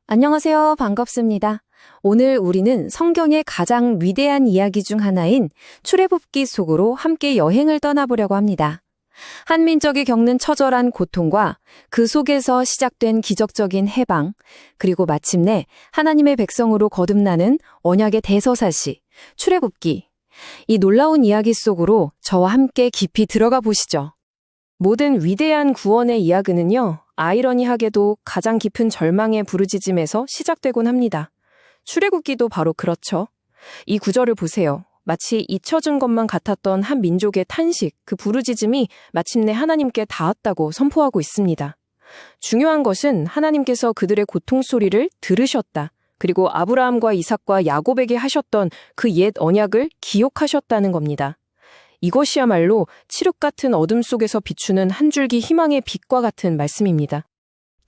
안녕하세요. 반갑습니다. 오늘 우리는 성경의 가장 위대한 이야기 중 하나인 출애굽기 속으로 함께 여행을 떠나보려고 합니다. 한 민족이 겪는 처절한 고통과 그 속에서 시작된 기적적인 해방, 그리고 마침내 하나님의 백성으로 거듭나는 언약의 대서사시, 출애굽기. 이 놀라운 이야기 속으로 저와 함께 깊이 들어가 보시죠. 모든 위대한 구원의 이야기는요, 아이러니하게도 가장 깊은 절망의 부르짖음에서 시작되곤 합니다. 출애굽기도 바로 그렇죠. 이 구절을 보세요. 마치 잊혀진 것만 같았던 한 민족의 탄식, 그 부르짖음이 마침내 하나님께 닿았다고 선포하고 있습니다. 중요한 것은 하나님께서 그들의 고통 소리를 들으셨다. 그리고 아브라함과 이삭과 야곱에게 하셨던 그 옛 언약을 기억하셨다는 겁니다. 이것이야말로 칠흑 같은 어둠 속에서 비추는 한 줄기 희망의 빛과 같은 말씀입니다.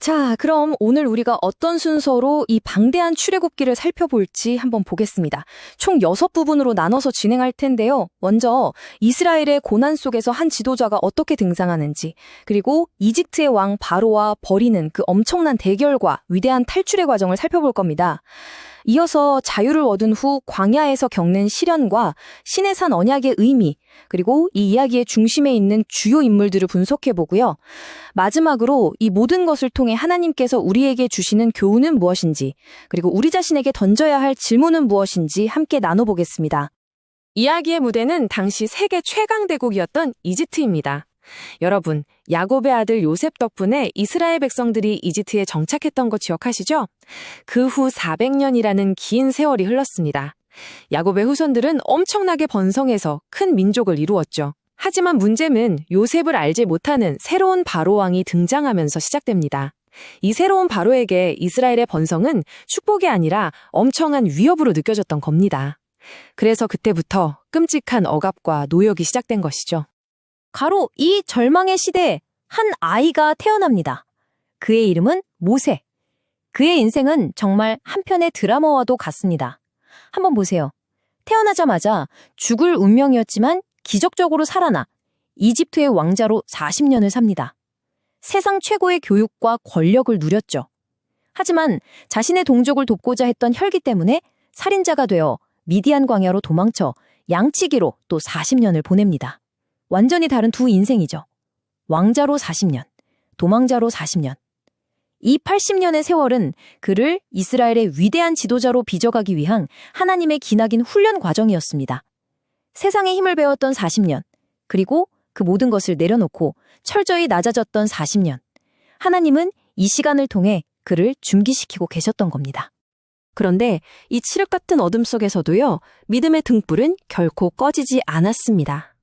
자, 그럼 오늘 우리가 어떤 순서로 이 방대한 출애굽기를 살펴볼지 한번 보겠습니다. 총 6부분으로 나눠서 진행할 텐데요. 먼저 이스라엘의 고난 속에서 한 지도자가 어떻게 등장하는지, 그리고 이집트의 왕 바로와 벌이는 그 엄청난 대결과 위대한 탈출의 과정을 살펴볼 겁니다. 이어서 자유를 얻은 후 광야에서 겪는 시련과 시내산 언약의 의미, 그리고 이 이야기의 중심에 있는 주요 인물들을 분석해보고요. 마지막으로 이 모든 것을 통해 하나님께서 우리에게 주시는 교훈은 무엇인지, 그리고 우리 자신에게 던져야 할 질문은 무엇인지 함께 나눠보겠습니다. 이야기의 무대는 당시 세계 최강대국이었던 이집트입니다. 여러분, 야곱의 아들 요셉 덕분에 이스라엘 백성들이 이집트에 정착했던 거 기억하시죠? 그 후 400년이라는 긴 세월이 흘렀습니다. 야곱의 후손들은 엄청나게 번성해서 큰 민족을 이루었죠. 하지만 문제는 요셉을 알지 못하는 새로운 바로 왕이 등장하면서 시작됩니다. 이 새로운 바로에게 이스라엘의 번성은 축복이 아니라 엄청난 위협으로 느껴졌던 겁니다. 그래서 그때부터 끔찍한 억압과 노역이 시작된 것이죠. 바로 이 절망의 시대에 한 아이가 태어납니다. 그의 이름은 모세. 그의 인생은 정말 한편의 드라마와도 같습니다. 한번 보세요. 태어나자마자 죽을 운명이었지만 기적적으로 살아나 이집트의 왕자로 40년을 삽니다. 세상 최고의 교육과 권력을 누렸죠. 하지만 자신의 동족을 돕고자 했던 혈기 때문에 살인자가 되어 미디안 광야로 도망쳐 양치기로 또 40년을 보냅니다. 완전히 다른 두 인생이죠. 왕자로 40년, 도망자로 40년. 이 80년의 세월은 그를 이스라엘의 위대한 지도자로 빚어가기 위한 하나님의 기나긴 훈련 과정이었습니다. 세상의 힘을 배웠던 40년, 그리고 그 모든 것을 내려놓고 철저히 낮아졌던 40년. 하나님은 이 시간을 통해 그를 준비시키고 계셨던 겁니다. 그런데 이 칠흑 같은 어둠 속에서도요, 믿음의 등불은 결코 꺼지지 않았습니다.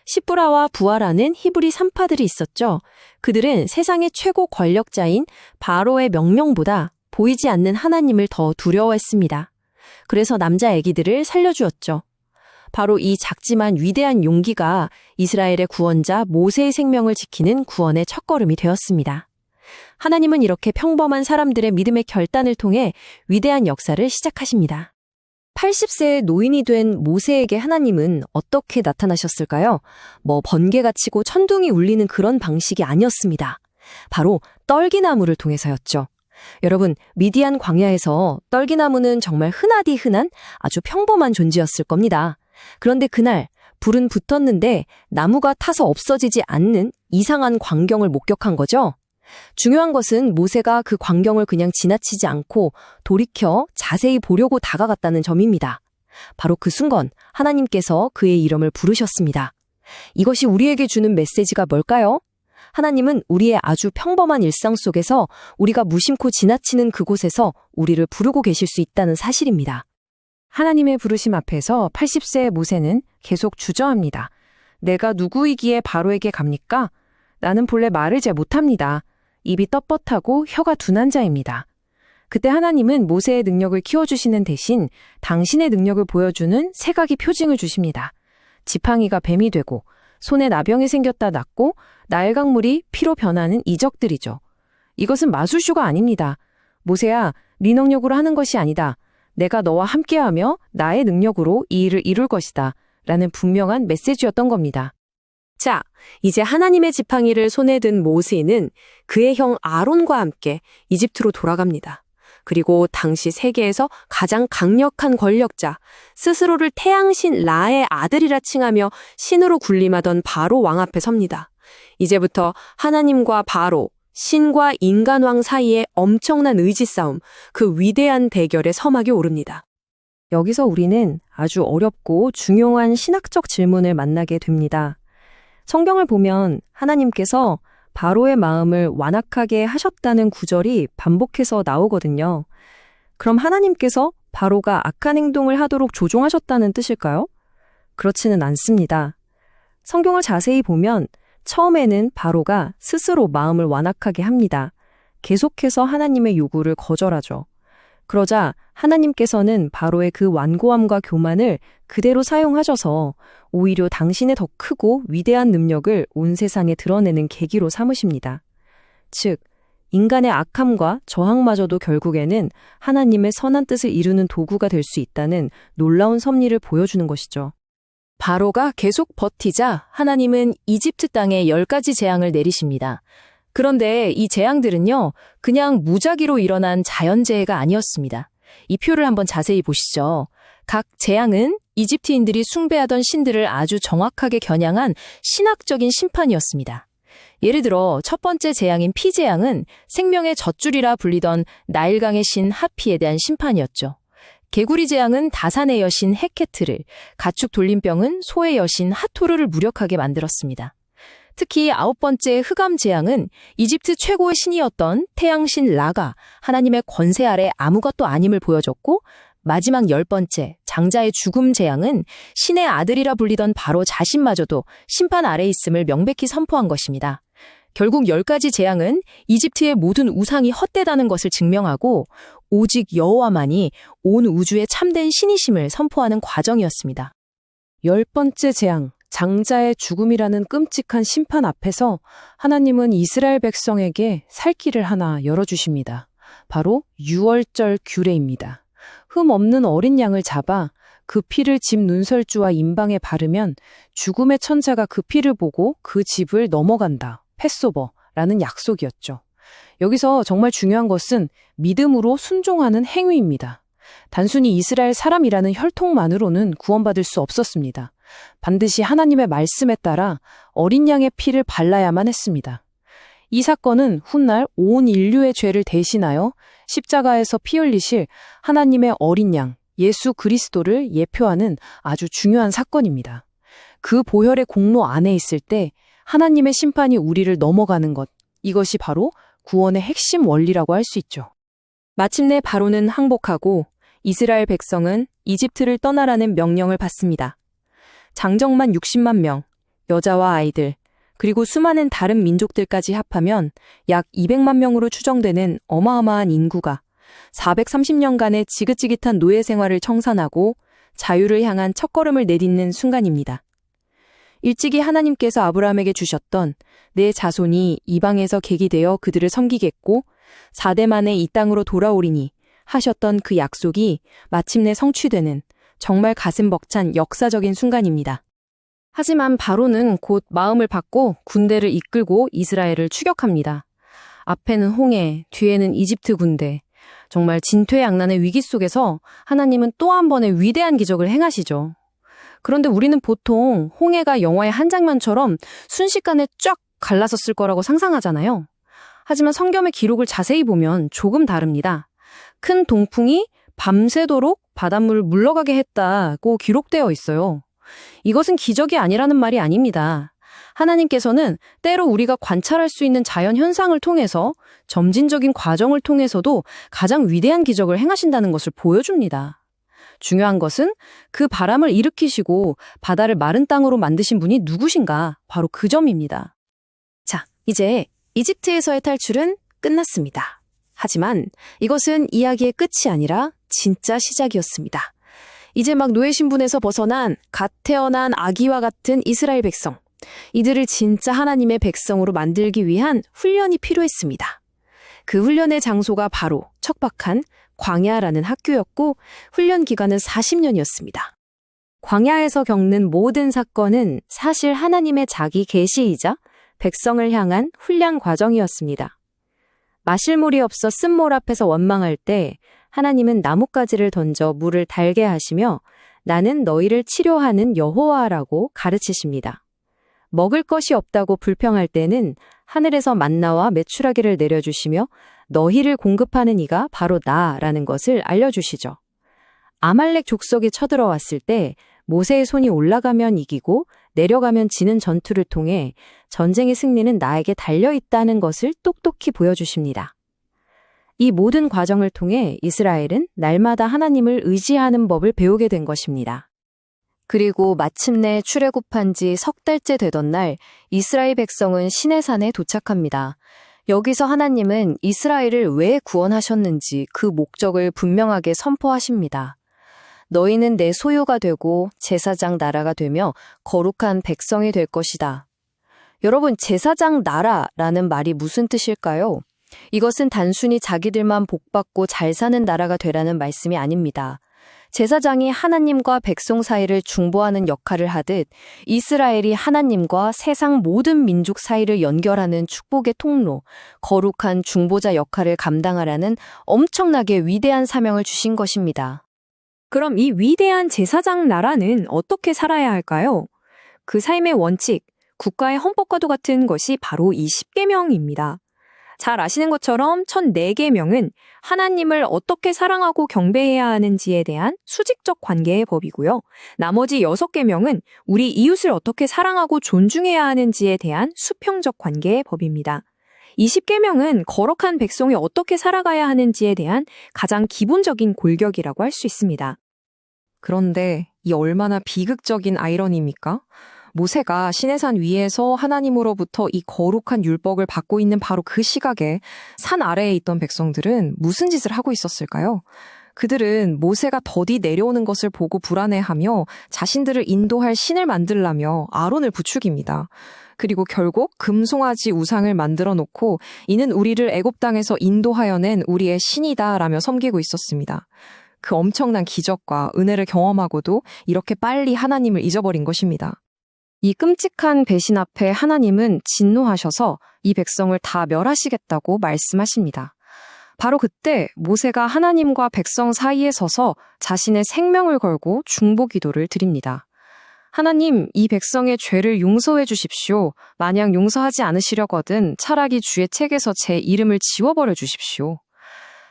시브라와 부하라는 히브리 산파들이 있었죠. 그들은 세상의 최고 권력자인 바로의 명령보다 보이지 않는 하나님을 더 두려워했습니다. 그래서 남자 아기들을 살려주었죠. 바로 이 작지만 위대한 용기가 이스라엘의 구원자 모세의 생명을 지키는 구원의 첫걸음이 되었습니다. 하나님은 이렇게 평범한 사람들의 믿음의 결단을 통해 위대한 역사를 시작하십니다. 80세의 노인이 된 모세에게 하나님은 어떻게 나타나셨을까요? 번개가 치고 천둥이 울리는 그런 방식이 아니었습니다. 바로 떨기나무를 통해서였죠. 여러분, 미디안 광야에서 떨기나무는 정말 흔하디 흔한 아주 평범한 존재였을 겁니다. 그런데 그날 불은 붙었는데 나무가 타서 없어지지 않는 이상한 광경을 목격한 거죠. 중요한 것은 모세가 그 광경을 그냥 지나치지 않고 돌이켜 자세히 보려고 다가갔다는 점입니다. 바로 그 순간 하나님께서 그의 이름을 부르셨습니다. 이것이 우리에게 주는 메시지가 뭘까요? 하나님은 우리의 아주 평범한 일상 속에서 우리가 무심코 지나치는 그곳에서 우리를 부르고 계실 수 있다는 사실입니다. 하나님의 부르심 앞에서 80세의 모세는 계속 주저합니다. 내가 누구이기에 바로에게 갑니까? 나는 본래 말을 잘 못합니다. 입이 뻣뻣하고 혀가 둔한 자입니다. 그때 하나님은 모세의 능력을 키워주시는 대신 당신의 능력을 보여주는 세가지 표징을 주십니다. 지팡이가 뱀이 되고 손에 나병이 생겼다 낫고 나일강물이 피로 변하는 이적들이죠. 이것은 마술쇼가 아닙니다. 모세야, 네 능력으로 하는 것이 아니다. 내가 너와 함께하며 나의 능력으로 이 일을 이룰 것이다. 라는 분명한 메시지였던 겁니다. 자, 이제 하나님의 지팡이를 손에 든 모세는 그의 형 아론과 함께 이집트로 돌아갑니다. 그리고 당시 세계에서 가장 강력한 권력자, 스스로를 태양신 라의 아들이라 칭하며 신으로 군림하던 바로 왕 앞에 섭니다. 이제부터 하나님과 바로, 신과 인간왕 사이의 엄청난 의지 싸움, 그 위대한 대결의 서막에 오릅니다. 여기서 우리는 아주 어렵고 중요한 신학적 질문을 만나게 됩니다. 성경을 보면 하나님께서 바로의 마음을 완악하게 하셨다는 구절이 반복해서 나오거든요. 그럼 하나님께서 바로가 악한 행동을 하도록 조종하셨다는 뜻일까요? 그렇지는 않습니다. 성경을 자세히 보면 처음에는 바로가 스스로 마음을 완악하게 합니다. 계속해서 하나님의 요구를 거절하죠. 그러자 하나님께서는 바로의 그 완고함과 교만을 그대로 사용하셔서 오히려 당신의 더 크고 위대한 능력을 온 세상에 드러내는 계기로 삼으십니다. 즉, 인간의 악함과 저항마저도 결국에는 하나님의 선한 뜻을 이루는 도구가 될 수 있다는 놀라운 섭리를 보여주는 것이죠. 바로가 계속 버티자 하나님은 이집트 땅에 10가지 재앙을 내리십니다. 그런데 이 재앙들은요, 그냥 무작위로 일어난 자연재해가 아니었습니다. 이 표를 한번 자세히 보시죠. 각 재앙은 이집트인들이 숭배하던 신들을 아주 정확하게 겨냥한 신학적인 심판이었습니다. 예를 들어 첫 번째 재앙인 피재앙은 생명의 젖줄이라 불리던 나일강의 신 하피에 대한 심판이었죠. 개구리 재앙은 다산의 여신 헤케트를, 가축 돌림병은 소의 여신 하토르를 무력하게 만들었습니다. 특히 9번째 흑암 재앙은 이집트 최고의 신이었던 태양신 라가 하나님의 권세 아래 아무것도 아님을 보여줬고, 마지막 10번째 장자의 죽음 재앙은 신의 아들이라 불리던 바로 자신마저도 심판 아래 있음을 명백히 선포한 것입니다. 결국 10가지 재앙은 이집트의 모든 우상이 헛되다는 것을 증명하고 오직 여호와만이 온 우주의 참된 신이심을 선포하는 과정이었습니다. 10번째 재앙, 장자의 죽음이라는 끔찍한 심판 앞에서 하나님은 이스라엘 백성에게 살 길을 하나 열어주십니다. 바로 유월절 규례입니다. 흠 없는 어린 양을 잡아 그 피를 집 눈설주와 임방에 바르면 죽음의 천사가 그 피를 보고 그 집을 넘어간다. 패소버라는 약속이었죠. 여기서 정말 중요한 것은 믿음으로 순종하는 행위입니다. 단순히 이스라엘 사람이라는 혈통만으로는 구원받을 수 없었습니다. 반드시 하나님의 말씀에 따라 어린 양의 피를 발라야만 했습니다. 이 사건은 훗날 온 인류의 죄를 대신하여 십자가에서 피 흘리실 하나님의 어린 양, 예수 그리스도를 예표하는 아주 중요한 사건입니다. 그 보혈의 공로 안에 있을 때 하나님의 심판이 우리를 넘어가는 것, 이것이 바로 구원의 핵심 원리라고 할 수 있죠. 마침내 바로는 항복하고 이스라엘 백성은 이집트를 떠나라는 명령을 받습니다. 장정만 60만 명, 여자와 아이들, 그리고 수많은 다른 민족들까지 합하면 약 200만 명으로 추정되는 어마어마한 인구가 430년간의 지긋지긋한 노예 생활을 청산하고 자유를 향한 첫걸음을 내딛는 순간입니다. 일찍이 하나님께서 아브라함에게 주셨던 내 자손이 이방에서 객이되어 그들을 섬기겠고 4대 만에 이 땅으로 돌아오리니 하셨던 그 약속이 마침내 성취되는 정말 가슴 벅찬 역사적인 순간입니다. 하지만 바로는 곧 마음을 바꿔 군대를 이끌고 이스라엘을 추격합니다. 앞에는 홍해, 뒤에는 이집트 군대. 정말 진퇴양난의 위기 속에서 하나님은 또 한 번의 위대한 기적을 행하시죠. 그런데 우리는 보통 홍해가 영화의 한 장면처럼 순식간에 쫙 갈라섰을 거라고 상상하잖아요. 하지만 성경의 기록을 자세히 보면 조금 다릅니다. 큰 동풍이 밤새도록 바닷물을 물러가게 했다고 기록되어 있어요. 이것은 기적이 아니라는 말이 아닙니다. 하나님께서는 때로 우리가 관찰할 수 있는 자연 현상을 통해서 점진적인 과정을 통해서도 가장 위대한 기적을 행하신다는 것을 보여줍니다. 중요한 것은 그 바람을 일으키시고 바다를 마른 땅으로 만드신 분이 누구신가? 바로 그 점입니다. 자, 이제 이집트에서의 탈출은 끝났습니다. 하지만 이것은 이야기의 끝이 아니라 진짜 시작이었습니다. 이제 막 노예 신분에서 벗어난 갓 태어난 아기와 같은 이스라엘 백성. 이들을 진짜 하나님의 백성으로 만들기 위한 훈련이 필요했습니다. 그 훈련의 장소가 바로 척박한 광야라는 학교였고 훈련 기간은 40년이었습니다. 광야에서 겪는 모든 사건은 사실 하나님의 자기 계시이자 백성을 향한 훈련 과정이었습니다. 마실 물이 없어 쓴몰 앞에서 원망할 때 하나님은 나뭇가지를 던져 물을 달게 하시며 나는 너희를 치료하는 여호와라고 가르치십니다. 먹을 것이 없다고 불평할 때는 하늘에서 만나와 메추라기를 내려주시며 너희를 공급하는 이가 바로 나라는 것을 알려주시죠. 아말렉 족속이 쳐들어왔을 때 모세의 손이 올라가면 이기고 내려가면 지는 전투를 통해 전쟁의 승리는 나에게 달려있다는 것을 똑똑히 보여주십니다. 이 모든 과정을 통해 이스라엘은 날마다 하나님을 의지하는 법을 배우게 된 것입니다. 그리고 마침내 출애굽한 지 석 달째 되던 날 이스라엘 백성은 시내산에 도착합니다. 여기서 하나님은 이스라엘을 왜 구원하셨는지 그 목적을 분명하게 선포하십니다. 너희는 내 소유가 되고 제사장 나라가 되며 거룩한 백성이 될 것이다. 여러분, 제사장 나라라는 말이 무슨 뜻일까요? 이것은 단순히 자기들만 복받고 잘 사는 나라가 되라는 말씀이 아닙니다. 제사장이 하나님과 백성 사이를 중보하는 역할을 하듯 이스라엘이 하나님과 세상 모든 민족 사이를 연결하는 축복의 통로, 거룩한 중보자 역할을 감당하라는 엄청나게 위대한 사명을 주신 것입니다. 그럼 이 위대한 제사장 나라는 어떻게 살아야 할까요? 그 삶의 원칙, 국가의 헌법과도 같은 것이 바로 이 10계명입니다. 잘 아시는 것처럼 첫 4계명은 하나님을 어떻게 사랑하고 경배해야 하는지에 대한 수직적 관계의 법이고요. 나머지 6계명은 우리 이웃을 어떻게 사랑하고 존중해야 하는지에 대한 수평적 관계의 법입니다. 이 10계명은 거룩한 백성이 어떻게 살아가야 하는지에 대한 가장 기본적인 골격이라고 할 수 있습니다. 그런데 이 얼마나 비극적인 아이러니입니까? 모세가 시내산 위에서 하나님으로부터 이 거룩한 율법을 받고 있는 바로 그 시각에 산 아래에 있던 백성들은 무슨 짓을 하고 있었을까요? 그들은 모세가 더디 내려오는 것을 보고 불안해하며 자신들을 인도할 신을 만들라며 아론을 부추깁니다. 그리고 결국 금송아지 우상을 만들어 놓고 이는 우리를 애굽 땅에서 인도하여 낸 우리의 신이다 라며 섬기고 있었습니다. 그 엄청난 기적과 은혜를 경험하고도 이렇게 빨리 하나님을 잊어버린 것입니다. 이 끔찍한 배신 앞에 하나님은 진노하셔서 이 백성을 다 멸하시겠다고 말씀하십니다. 바로 그때 모세가 하나님과 백성 사이에 서서 자신의 생명을 걸고 중보 기도를 드립니다. 하나님, 이 백성의 죄를 용서해 주십시오. 만약 용서하지 않으시려거든 차라리 주의 책에서 제 이름을 지워버려 주십시오.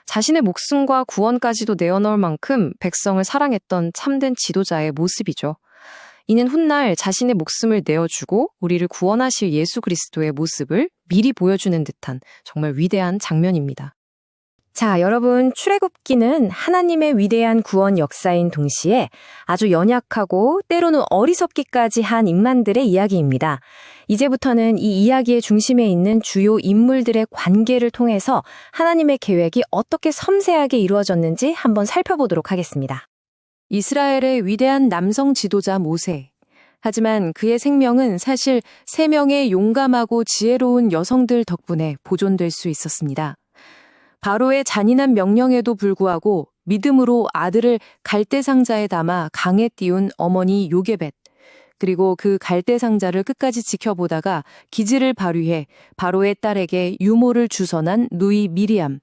자신의 목숨과 구원까지도 내어놓을 만큼 백성을 사랑했던 참된 지도자의 모습이죠. 이는 훗날 자신의 목숨을 내어주고 우리를 구원하실 예수 그리스도의 모습을 미리 보여주는 듯한 정말 위대한 장면입니다. 자, 여러분, 출애굽기는 하나님의 위대한 구원 역사인 동시에 아주 연약하고 때로는 어리석기까지 한 인간들의 이야기입니다. 이제부터는 이 이야기의 중심에 있는 주요 인물들의 관계를 통해서 하나님의 계획이 어떻게 섬세하게 이루어졌는지 한번 살펴보도록 하겠습니다. 이스라엘의 위대한 남성 지도자 모세. 하지만 그의 생명은 사실 3명의 용감하고 지혜로운 여성들 덕분에 보존될 수 있었습니다. 바로의 잔인한 명령에도 불구하고 믿음으로 아들을 갈대 상자에 담아 강에 띄운 어머니 요게벳, 그리고 그 갈대 상자를 끝까지 지켜보다가 기지를 발휘해 바로의 딸에게 유모를 주선한 누이 미리암,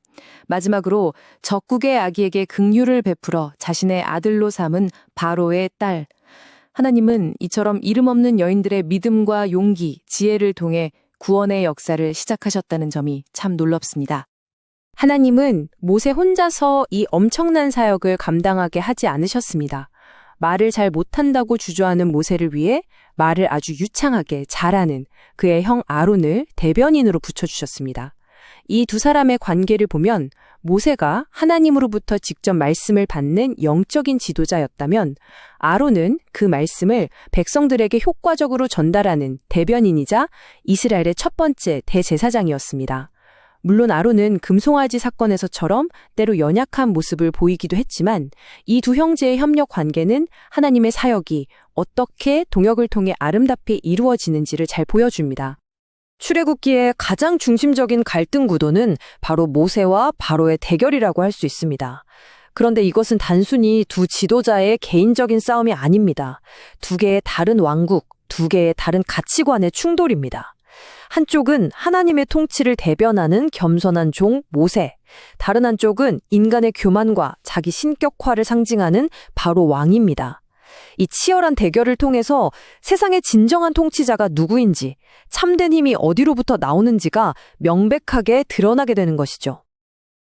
마지막으로 적국의 아기에게 긍휼을 베풀어 자신의 아들로 삼은 바로의 딸. 하나님은 이처럼 이름 없는 여인들의 믿음과 용기, 지혜를 통해 구원의 역사를 시작하셨다는 점이 참 놀랍습니다. 하나님은 모세 혼자서 이 엄청난 사역을 감당하게 하지 않으셨습니다. 말을 잘 못한다고 주저하는 모세를 위해 말을 아주 유창하게 잘하는 그의 형 아론을 대변인으로 붙여주셨습니다. 이 두 사람의 관계를 보면 모세가 하나님으로부터 직접 말씀을 받는 영적인 지도자였다면 아론은 그 말씀을 백성들에게 효과적으로 전달하는 대변인이자 이스라엘의 첫 번째 대제사장이었습니다. 물론 아론은 금송아지 사건에서처럼 때로 연약한 모습을 보이기도 했지만 이 두 형제의 협력 관계는 하나님의 사역이 어떻게 동역을 통해 아름답게 이루어지는지를 잘 보여줍니다. 출애굽기의 가장 중심적인 갈등 구도는 바로 모세와 바로의 대결이라고 할 수 있습니다. 그런데 이것은 단순히 두 지도자의 개인적인 싸움이 아닙니다. 두 개의 다른 왕국, 두 개의 다른 가치관의 충돌입니다. 한쪽은 하나님의 통치를 대변하는 겸손한 종 모세, 다른 한쪽은 인간의 교만과 자기 신격화를 상징하는 바로 왕입니다. 이 치열한 대결을 통해서 세상의 진정한 통치자가 누구인지, 참된 힘이 어디로부터 나오는지가 명백하게 드러나게 되는 것이죠.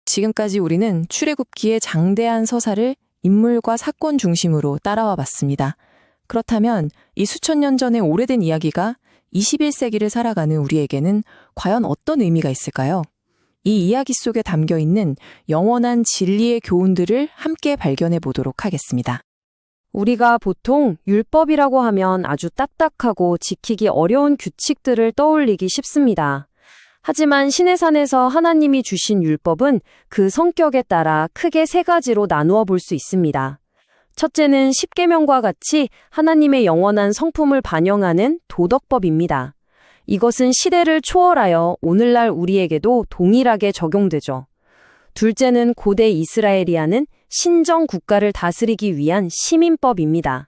지금까지 우리는 출애굽기의 장대한 서사를 인물과 사건 중심으로 따라와 봤습니다. 그렇다면 이 수천 년 전의 오래된 이야기가 21세기를 살아가는 우리에게는 과연 어떤 의미가 있을까요? 이 이야기 속에 담겨 있는 영원한 진리의 교훈들을 함께 발견해 보도록 하겠습니다. 우리가 보통 율법이라고 하면 아주 딱딱하고 지키기 어려운 규칙들을 떠올리기 쉽습니다. 하지만 시내산에서 하나님이 주신 율법은 그 성격에 따라 크게 세 가지로 나누어 볼 수 있습니다. 첫째는 십계명과 같이 하나님의 영원한 성품을 반영하는 도덕법입니다. 이것은 시대를 초월하여 오늘날 우리에게도 동일하게 적용되죠. 둘째는 고대 이스라엘이라는 신정 국가를 다스리기 위한 시민법입니다.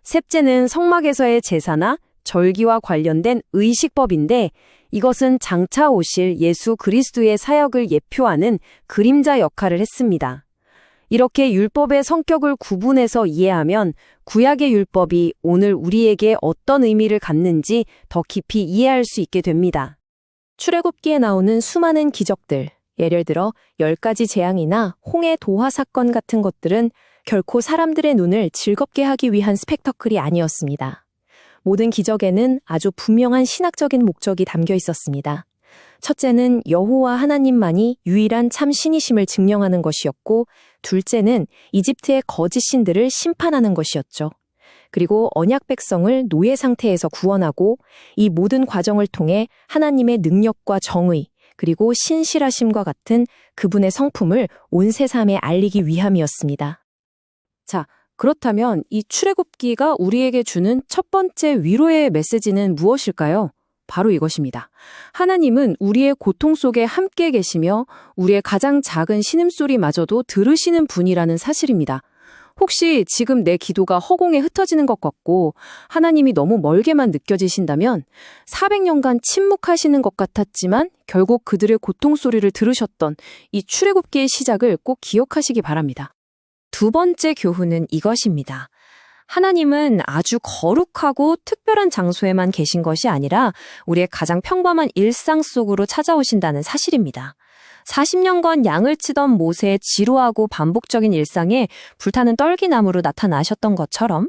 셋째는 성막에서의 제사나 절기와 관련된 의식법인데 이것은 장차 오실 예수 그리스도의 사역을 예표하는 그림자 역할을 했습니다. 이렇게 율법의 성격을 구분해서 이해하면 구약의 율법이 오늘 우리에게 어떤 의미를 갖는지 더 깊이 이해할 수 있게 됩니다. 출애굽기에 나오는 수많은 기적들, 예를 들어 10가지 재앙이나 홍해 도화 사건 같은 것들은 결코 사람들의 눈을 즐겁게 하기 위한 스펙터클이 아니었습니다. 모든 기적에는 아주 분명한 신학적인 목적이 담겨 있었습니다. 첫째는 여호와 하나님만이 유일한 참 신이심을 증명하는 것이었고, 둘째는 이집트의 거짓 신들을 심판하는 것이었죠. 그리고 언약 백성을 노예 상태에서 구원하고 이 모든 과정을 통해 하나님의 능력과 정의, 그리고 신실하심과 같은 그분의 성품을 온 세상에 알리기 위함이었습니다. 자, 그렇다면 이 출애굽기가 우리에게 주는 첫 번째 위로의 메시지는 무엇일까요? 바로 이것입니다. 하나님은 우리의 고통 속에 함께 계시며 우리의 가장 작은 신음소리마저도 들으시는 분이라는 사실입니다. 혹시 지금 내 기도가 허공에 흩어지는 것 같고 하나님이 너무 멀게만 느껴지신다면 400년간 침묵하시는 것 같았지만 결국 그들의 고통 소리를 들으셨던 이 출애굽기의 시작을 꼭 기억하시기 바랍니다. 두 번째 교훈은 이것입니다. 하나님은 아주 거룩하고 특별한 장소에만 계신 것이 아니라 우리의 가장 평범한 일상 속으로 찾아오신다는 사실입니다. 40년간 양을 치던 모세의 지루하고 반복적인 일상에 불타는 떨기나무로 나타나셨던 것처럼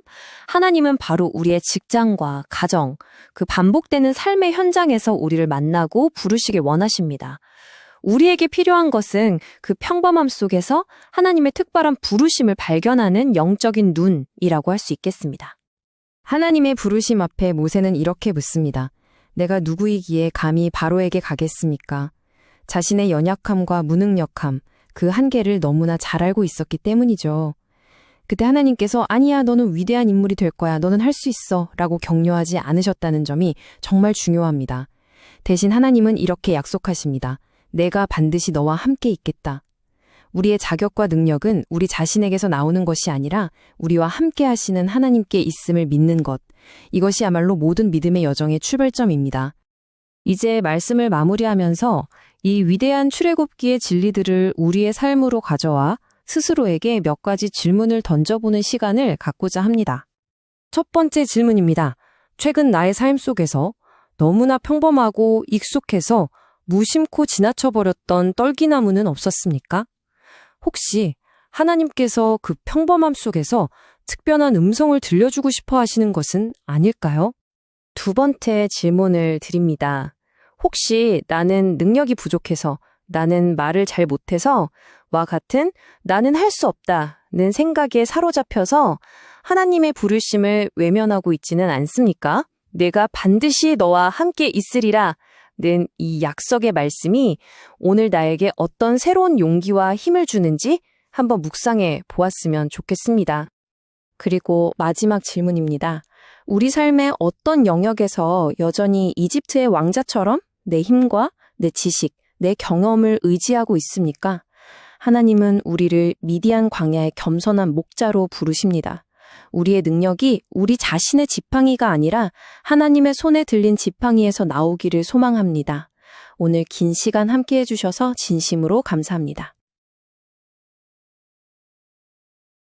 하나님은 바로 우리의 직장과 가정, 그 반복되는 삶의 현장에서 우리를 만나고 부르시길 원하십니다. 우리에게 필요한 것은 그 평범함 속에서 하나님의 특별한 부르심을 발견하는 영적인 눈이라고 할 수 있겠습니다. 하나님의 부르심 앞에 모세는 이렇게 묻습니다. 내가 누구이기에 감히 바로에게 가겠습니까? 자신의 연약함과 무능력함, 그 한계를 너무나 잘 알고 있었기 때문이죠. 그때 하나님께서 아니야, 너는 위대한 인물이 될 거야, 너는 할 수 있어 라고 격려하지 않으셨다는 점이 정말 중요합니다. 대신 하나님은 이렇게 약속하십니다. 내가 반드시 너와 함께 있겠다. 우리의 자격과 능력은 우리 자신에게서 나오는 것이 아니라 우리와 함께 하시는 하나님께 있음을 믿는 것. 이것이야말로 모든 믿음의 여정의 출발점입니다. 이제 말씀을 마무리하면서 이 위대한 출애굽기의 진리들을 우리의 삶으로 가져와 스스로에게 몇 가지 질문을 던져보는 시간을 갖고자 합니다. 첫 번째 질문입니다. 최근 나의 삶 속에서 너무나 평범하고 익숙해서 무심코 지나쳐버렸던 떨기나무는 없었습니까? 혹시 하나님께서 그 평범함 속에서 특별한 음성을 들려주고 싶어 하시는 것은 아닐까요? 두 번째 질문을 드립니다. 혹시 나는 능력이 부족해서, 나는 말을 잘 못해서 와 같은 나는 할 수 없다는 생각에 사로잡혀서 하나님의 부르심을 외면하고 있지는 않습니까? 내가 반드시 너와 함께 있으리라 는 이 약속의 말씀이 오늘 나에게 어떤 새로운 용기와 힘을 주는지 한번 묵상해 보았으면 좋겠습니다. 그리고 마지막 질문입니다. 우리 삶의 어떤 영역에서 여전히 이집트의 왕자처럼 내 힘과 내 지식, 내 경험을 의지하고 있습니까? 하나님은 우리를 미디안 광야의 겸손한 목자로 부르십니다. 우리의 능력이 우리 자신의 지팡이가 아니라 하나님의 손에 들린 지팡이에서 나오기를 소망합니다. 오늘 긴 시간 함께 해주셔서 진심으로 감사합니다.